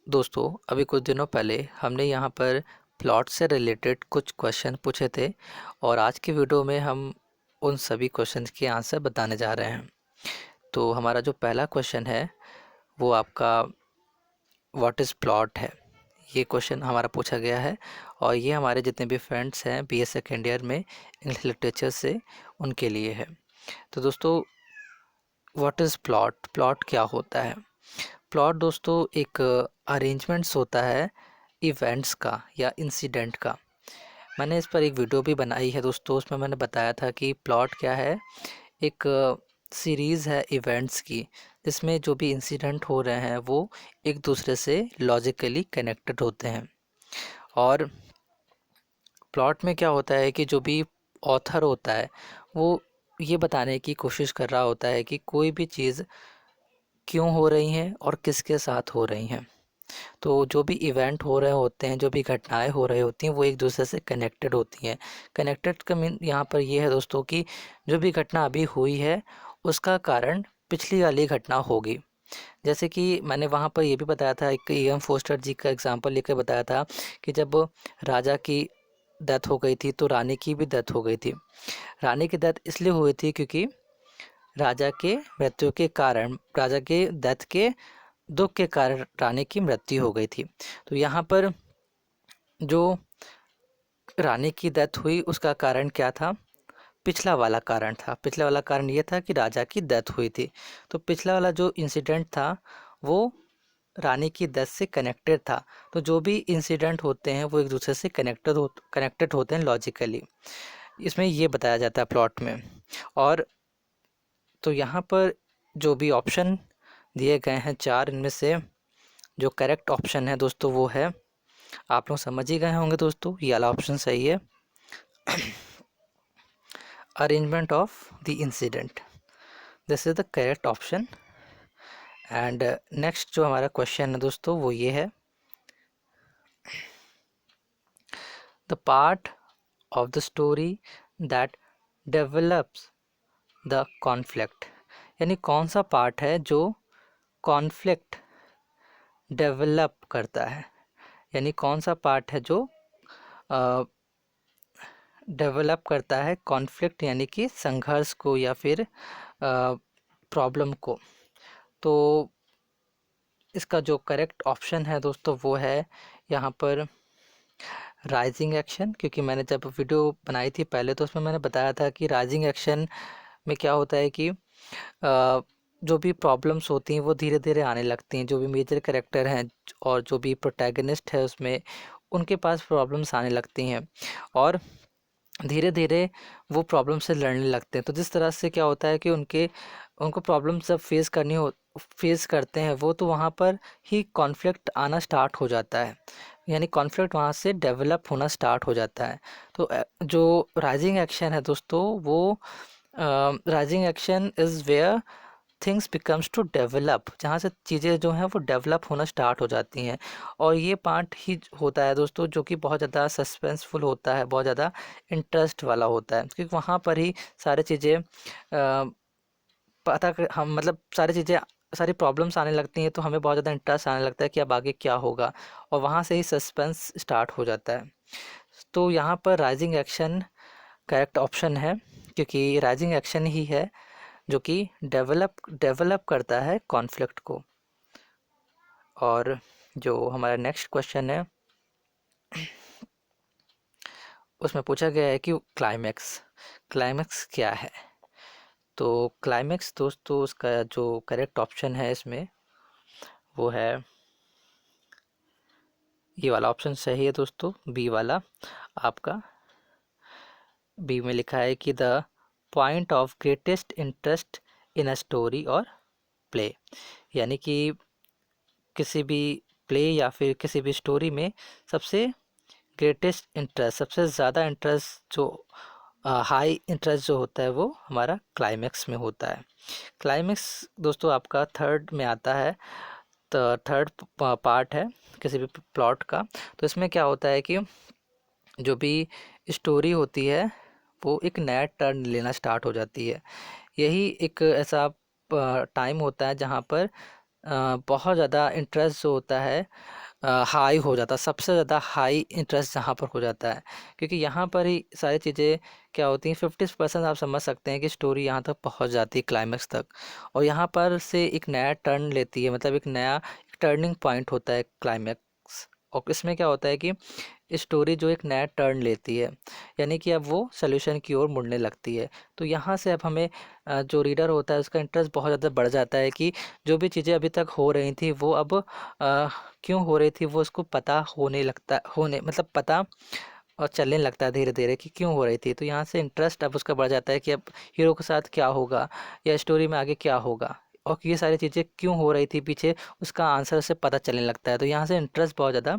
दोस्तों, अभी कुछ दिनों पहले हमने यहाँ पर प्लॉट से रिलेटेड कुछ क्वेश्चन पूछे थे और आज की वीडियो में हम उन सभी क्वेश्चंस के आंसर बताने जा रहे हैं। तो हमारा जो पहला क्वेश्चन है वो आपका व्हाट इज़ प्लॉट है। ये क्वेश्चन हमारा पूछा गया है और ये हमारे जितने भी फ्रेंड्स हैं बीए सेकेंड ईयर में इंग्लिश लिटरेचर से, उनके लिए है। तो दोस्तों, व्हाट इज़ प्लॉट, प्लॉट क्या होता है? प्लॉट दोस्तों एक अरेंजमेंट्स होता है इवेंट्स का या इंसिडेंट का। मैंने इस पर एक वीडियो भी बनाई है दोस्तों, उसमें मैंने बताया था कि प्लॉट क्या है। एक सीरीज़ है इवेंट्स की, जिसमें जो भी इंसिडेंट हो रहे हैं वो एक दूसरे से लॉजिकली कनेक्टेड होते हैं। और प्लॉट में क्या होता है कि जो भी ऑथर होता है वो ये बताने की कोशिश कर रहा होता है कि कोई भी चीज़ क्यों हो रही हैं और किसके साथ हो रही हैं। तो जो भी इवेंट हो रहे होते हैं, जो भी घटनाएं हो रही होती हैं, वो एक दूसरे से कनेक्टेड होती हैं। कनेक्टेड का मीन यहाँ पर ये है दोस्तों कि जो भी घटना अभी हुई है उसका कारण पिछली वाली घटना होगी। जैसे कि मैंने वहाँ पर ये भी बताया था, एक एम फोस्टर जी का एग्जांपल लेकर बताया था कि जब राजा की डेथ हो गई थी तो रानी की भी डेथ हो गई थी। रानी की डेथ इसलिए हुई थी क्योंकि राजा के मृत्यु के कारण, राजा के डेथ के दुख के कारण रानी की मृत्यु हो गई थी। तो यहाँ पर जो रानी की डेथ हुई उसका कारण क्या था? पिछला वाला कारण था। पिछला वाला कारण ये था कि राजा की डेथ हुई थी। तो पिछला वाला जो इंसिडेंट था वो रानी की डेथ से कनेक्टेड था। तो जो भी इंसिडेंट होते हैं वो एक दूसरे से कनेक्टेड होते हैं लॉजिकली। इसमें ये बताया जाता है प्लॉट में। और तो यहाँ पर जो भी ऑप्शन दिए गए हैं चार, इनमें से जो करेक्ट ऑप्शन है दोस्तों वो है, आप लोग समझ ही गए होंगे दोस्तों, ये वाला ऑप्शन सही है। Arrangement of the incident, this is the correct option. And next जो हमारा क्वेश्चन है दोस्तों वो ये है, the part of the story that develops the conflict. यानी कौन सा पार्ट है जो कॉन्फ्लिक्ट डेवलप करता है। यानी कौन सा पार्ट है जो डेवलप करता है कॉन्फ्लिक्ट यानी कि संघर्ष को या फिर प्रॉब्लम को। तो इसका जो करेक्ट ऑप्शन है दोस्तों वो है यहाँ पर राइजिंग एक्शन। क्योंकि मैंने जब वीडियो बनाई थी पहले तो उसमें मैंने बताया था कि राइजिंग एक्शन में क्या होता है कि जो भी प्रॉब्लम्स होती हैं वो धीरे धीरे आने लगती हैं। जो भी मेजर कैरेक्टर हैं और जो भी प्रोटैगनिस्ट है उसमें, उनके पास प्रॉब्लम्स आने लगती हैं और धीरे धीरे वो प्रॉब्लम से लड़ने लगते हैं। तो जिस तरह से क्या होता है कि उनको प्रॉब्लम जब फेस करते हैं वो, तो वहाँ पर ही कॉन्फ्लिक्ट आना स्टार्ट हो जाता है। यानी कॉन्फ्लिक्ट वहाँ से डेवलप होना स्टार्ट हो जाता है। तो जो राइजिंग एक्शन है दोस्तों वो, rising action is where things becomes to develop, जहाँ से चीज़ें जो हैं वो डेवलप होना स्टार्ट हो जाती हैं। और ये पार्ट ही होता है दोस्तों जो कि बहुत ज़्यादा सस्पेंसफुल होता है, बहुत ज़्यादा इंटरेस्ट वाला होता है, क्योंकि वहाँ पर ही सारी चीज़ें हम मतलब सारी प्रॉब्लम्स आने लगती हैं, तो हमें बहुत ज़्यादा इंटरेस्ट आने लगता है कि अब आगे क्या होगा, और वहाँ से ही सस्पेंस स्टार्ट हो जाता है। तो यहाँ पर राइजिंग एक्शन करेक्ट ऑप्शन है, क्योंकि राइजिंग एक्शन ही है जो कि डेवलप करता है कॉन्फ्लिक्ट को। और जो हमारा नेक्स्ट क्वेश्चन है उसमें पूछा गया है कि क्लाइमैक्स, क्लाइमैक्स क्या है। तो क्लाइमैक्स दोस्तों उसका जो करेक्ट ऑप्शन है इसमें वो है, ये वाला ऑप्शन सही है दोस्तों, बी वाला आपका। बी में लिखा है कि the point of greatest interest in a story और प्ले। यानी कि किसी भी प्ले या फिर किसी भी स्टोरी में सबसे ग्रेटेस्ट इंटरेस्ट, सबसे ज़्यादा इंटरेस्ट जो हाई इंटरेस्ट जो होता है वो हमारा क्लाइमैक्स में होता है। क्लाइमैक्स दोस्तों आपका थर्ड में आता है, तो थर्ड पार्ट है किसी भी प्लॉट का। तो इसमें क्या होता है कि जो भी स्टोरी होती है वो एक नया टर्न लेना स्टार्ट हो जाती है। यही एक ऐसा टाइम होता है जहाँ पर बहुत ज़्यादा इंटरेस्ट जो होता है हाई हो जाता है, सबसे ज़्यादा हाई इंटरेस्ट यहाँ पर हो जाता है, क्योंकि यहाँ पर ही सारी चीज़ें क्या होती हैं, 50% आप समझ सकते हैं कि स्टोरी यहाँ तक पहुँच जाती है क्लाइमेक्स तक, और यहाँ पर से एक नया टर्न लेती है, मतलब एक नया टर्निंग पॉइंट होता है क्लाइमेक्स। और इसमें क्या होता है कि स्टोरी जो एक नया टर्न लेती है, यानी कि अब वो सोल्यूशन की ओर मुड़ने लगती है। तो यहाँ से अब हमें जो रीडर होता है उसका इंटरेस्ट बहुत ज़्यादा बढ़ जाता है कि जो भी चीज़ें अभी तक हो रही थी वो अब क्यों हो रही थी, वो उसको पता होने लगता होने मतलब पता और चलने लगता है धीरे धीरे कि क्यों हो रही थी। तो यहाँ से इंटरेस्ट अब उसका बढ़ जाता है कि अब हीरो के साथ क्या होगा या स्टोरी में आगे क्या होगा, और ये सारी चीज़ें क्यों हो रही थी पीछे, उसका आंसर उसे पता चलने लगता है। तो यहाँ से इंटरेस्ट बहुत ज़्यादा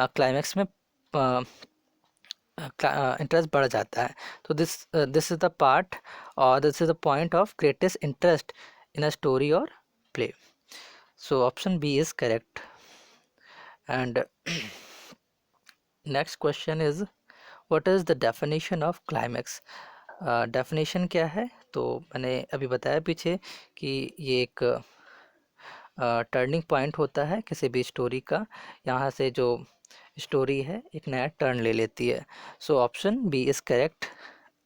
क्लाइमैक्स में इंटरेस्ट बढ़ जाता है। तो दिस इज़ द पार्ट और this is the point of greatest interest in a story और play. So option B is correct. And next question is what is the definition of climax. Definition क्या है, तो मैंने अभी बताया पीछे कि ये एक टर्निंग पॉइंट होता है किसी भी स्टोरी का, यहाँ से जो स्टोरी है एक नया टर्न ले लेती है। So option B is correct,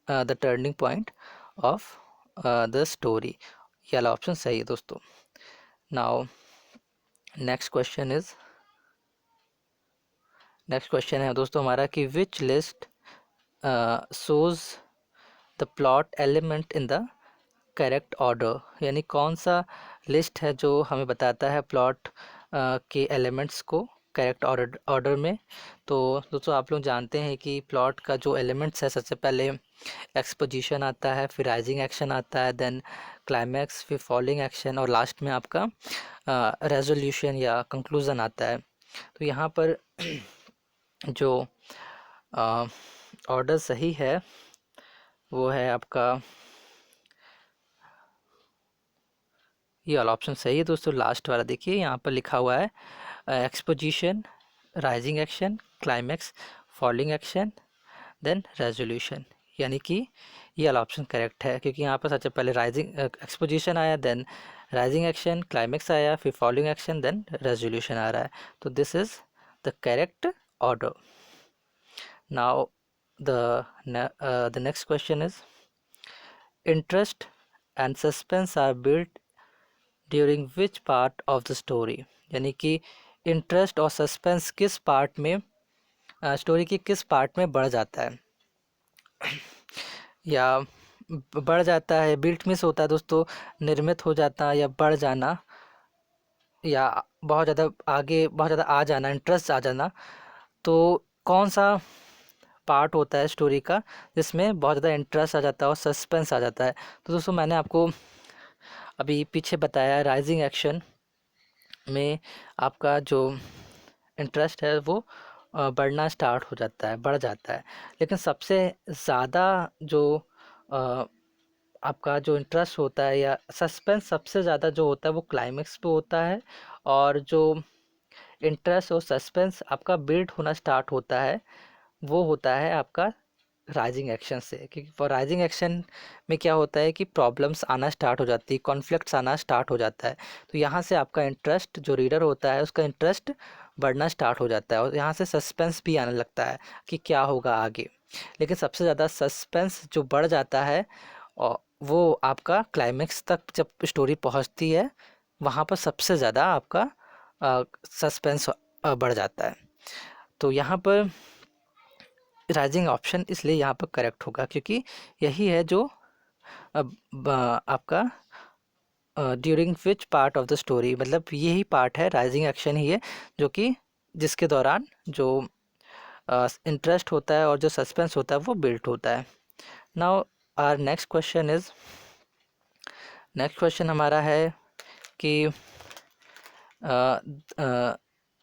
the turning point of the story. ये वाला ऑप्शन सही है दोस्तों। नाउ नेक्स्ट क्वेश्चन है दोस्तों हमारा कि विच list shows the plot element in the correct order, यानी कौन सा लिस्ट है जो हमें बताता है प्लॉट के एलिमेंट्स को करेक्ट ऑर्डर में। तो दोस्तों आप लोग जानते हैं कि प्लॉट का जो एलिमेंट्स है, सबसे पहले एक्सपोजिशन आता है, फिर राइजिंग एक्शन आता है, देन क्लाइमैक्स, फिर फॉलिंग एक्शन, और लास्ट में आपका रेजोल्यूशन या कंक्लूज़न आता है। तो यहाँ पर जो ऑर्डर सही है वो है आपका ये वाला ऑप्शन सही है दोस्तों, लास्ट वाला। देखिए यहाँ पर लिखा हुआ है exposition, rising action, climax, falling action, then resolution, यानी कि ये वाला ऑप्शन करेक्ट है, क्योंकि यहाँ पर सबसे पहले राइजिंग एक्सपोजिशन आया, देन राइजिंग एक्शन, क्लाइमैक्स आया, फिर फॉलिंग एक्शन, देन रेजोल्यूशन आ रहा है। तो this is the correct order. Now the next question is interest and suspense are built during which part of the story, यानी कि interest और सस्पेंस किस पार्ट में स्टोरी की किस पार्ट में बढ़ जाता है या बढ़ जाता है। बिल्ट मिस होता है दोस्तों, निर्मित हो जाता है या बढ़ जाना, या बहुत ज़्यादा आगे बहुत ज़्यादा आ जाना, इंटरेस्ट आ जाना। तो कौन सा पार्ट होता है स्टोरी का जिसमें बहुत ज़्यादा इंटरेस्ट आ जाता है और सस्पेंस आ जाता है। तो दोस्तों मैंने आपको अभी पीछे बताया, राइजिंग एक्शन में आपका जो इंटरेस्ट है वो बढ़ना स्टार्ट हो जाता है, बढ़ जाता है। लेकिन सबसे ज़्यादा जो अ, आपका जो इंटरेस्ट होता है या सस्पेंस सबसे ज़्यादा जो होता है वो क्लाइमेक्स पे होता है, और जो इंटरेस्ट और सस्पेंस आपका बिल्ड होना स्टार्ट होता है वो होता है आपका राइजिंग एक्शन से। क्योंकि फॉर राइजिंग एक्शन में क्या होता है कि प्रॉब्लम्स आना स्टार्ट हो जाती है, कॉन्फ्लिक्ट्स आना स्टार्ट हो जाता है। तो यहाँ से आपका इंटरेस्ट, जो रीडर होता है उसका इंटरेस्ट बढ़ना स्टार्ट हो जाता है, और यहाँ से सस्पेंस भी आने लगता है कि क्या होगा आगे। लेकिन सबसे ज़्यादा सस्पेंस जो बढ़ जाता है और वो आपका क्लाइमेक्स तक जब स्टोरी पहुँचती है, वहाँ पर सबसे ज़्यादा आपका सस्पेंस बढ़ जाता है। तो यहाँ पर राइजिंग ऑप्शन इसलिए यहाँ पर करेक्ट होगा, क्योंकि यही है जो आपका during which part of the story, मतलब यही पार्ट है, राइजिंग एक्शन ही है जो कि जिसके दौरान जो इंटरेस्ट होता है और जो सस्पेंस होता है वो बिल्ट होता है। नाउ आवर नेक्स्ट क्वेश्चन हमारा है कि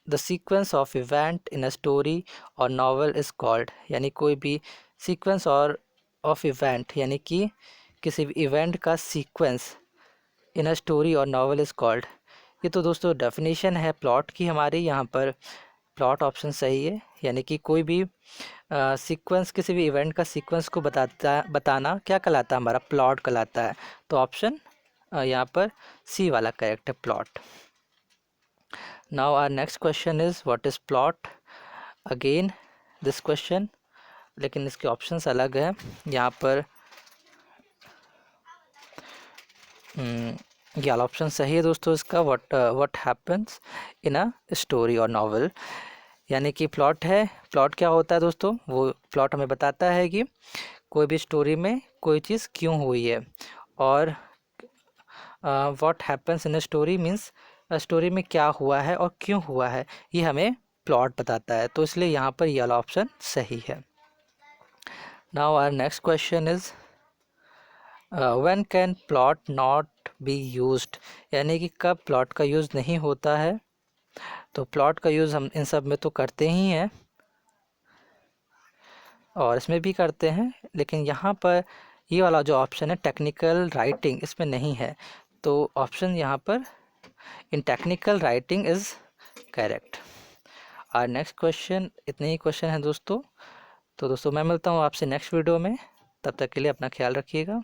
the sequence of event in a story और नॉवल इज़ कॉल्ड, यानी कोई भी सीक्वेंस और ऑफ इवेंट, यानी कि किसी भी इवेंट का सीक्वेंस इन अ स्टोरी और नॉवल इज़ कॉल्ड। ये तो दोस्तों डेफिनेशन है प्लॉट की हमारी, यहाँ पर प्लॉट ऑप्शन सही है, यानी कि कोई भी सीक्वेंस, किसी भी इवेंट का सीक्वेंस को बताना क्या कहलाता है, हमारा प्लॉट कहलाता है। तो ऑप्शन यहाँ पर सी वाला करेक्ट है, plot. Now our next question is what is plot. Again this question, लेकिन इसके ऑप्शंस अलग हैं। यहाँ पर ये वाला ऑप्शन सही है दोस्तों इसका, what happens in a story और नॉवल। यानी कि प्लॉट है, प्लॉट क्या होता है दोस्तों, वो प्लॉट हमें बताता है कि कोई भी स्टोरी में कोई चीज़ क्यों हुई है। और what happens in a story means story में क्या हुआ है और क्यों हुआ है, ये हमें प्लॉट बताता है। तो इसलिए यहाँ पर ये वाला ऑप्शन सही है। Now our next question is when can plot not be used. यानी कि कब प्लॉट का यूज़ नहीं होता है। तो प्लॉट का यूज़ हम इन सब में तो करते ही हैं और इसमें भी करते हैं, लेकिन यहाँ पर ये वाला जो ऑप्शन है टेक्निकल राइटिंग, इसमें नहीं है। तो ऑप्शन यहाँ पर इन टेक्निकल राइटिंग इज़ करेक्ट। और नेक्स्ट क्वेश्चन, इतने ही क्वेश्चन हैं दोस्तों। तो दोस्तों मैं मिलता हूँ आपसे नेक्स्ट वीडियो में, तब तक के लिए अपना ख्याल रखिएगा।